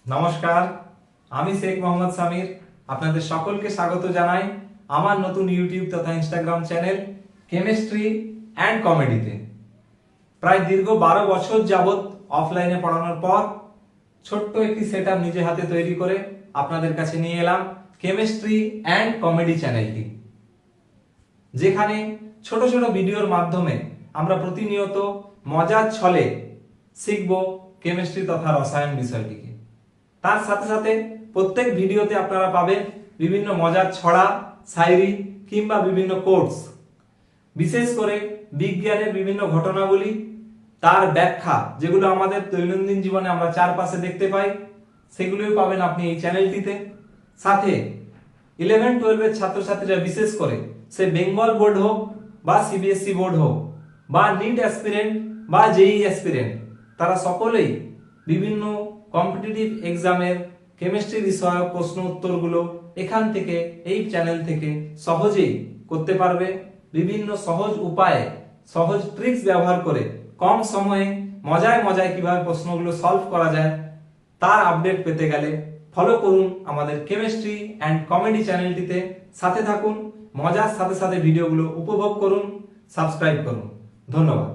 নমস্কার, আমি শেখ মোহাম্মদ সামির আপনাদের সকলকে স্বাগত জানাই আমার নতুন ইউটিউব তথা ইনস্টাগ্রাম চ্যানেল কেমিস্ট্রি অ্যান্ড কমেডিতে। প্রায় দীর্ঘ 12 বছর যাবৎ অফলাইনে পড়ানোর পর ছোট্ট একটি সেটআপ নিজে হাতে তৈরি করে আপনাদের কাছে নিয়ে এলাম কেমিস্ট্রি অ্যান্ড কমেডি চ্যানেলটি, যেখানে ছোট ছোট ভিডিওর মাধ্যমে আমরা প্রতিনিয়ত মজার ছলে শিখব কেমিস্ট্রি তথা রসায়ন বিষয়টিকে। তার সাথে সাথে প্রত্যেক ভিডিওতে আপনারা পাবেন বিভিন্ন মজার ছড়া, শায়রি কিংবা বিভিন্ন কোটস, বিশেষ করে বিজ্ঞানের বিভিন্ন ঘটনাগুলি, তার ব্যাখ্যা, যেগুলো আমাদের দৈনন্দিন জীবনে আমরা চারপাশে দেখতে পাই, সেগুলিও পাবেন আপনি এই চ্যানেলটিতে। সাথে 11-12 ছাত্রছাত্রীরা, বিশেষ করে সে বেঙ্গল বোর্ড হোক বা সিবিএসই বোর্ড হোক বা নিট অ্যাসপিরেন্ট বা জেই অ্যাসপিরেন্ট, তারা সকলেই বিভিন্ন কম্পিটিটিভ এক্সামের কেমিস্ট্রি বিষয়ক প্রশ্ন উত্তরগুলো এখান থেকে, এই চ্যানেল থেকে সহজেই করতে পারবে। বিভিন্ন সহজ উপায়ে, সহজ ট্রিক্স ব্যবহার করে কম সময়ে মজায় মজায় কিভাবে প্রশ্নগুলো সলভ করা যায়, তার আপডেট পেতে গেলে ফলো করুন আমাদের কেমিস্ট্রি অ্যান্ড কমেডি চ্যানেলটিতে। সাথে থাকুন, মজার সাথে সাথে ভিডিওগুলো উপভোগ করুন, সাবস্ক্রাইব করুন। ধন্যবাদ।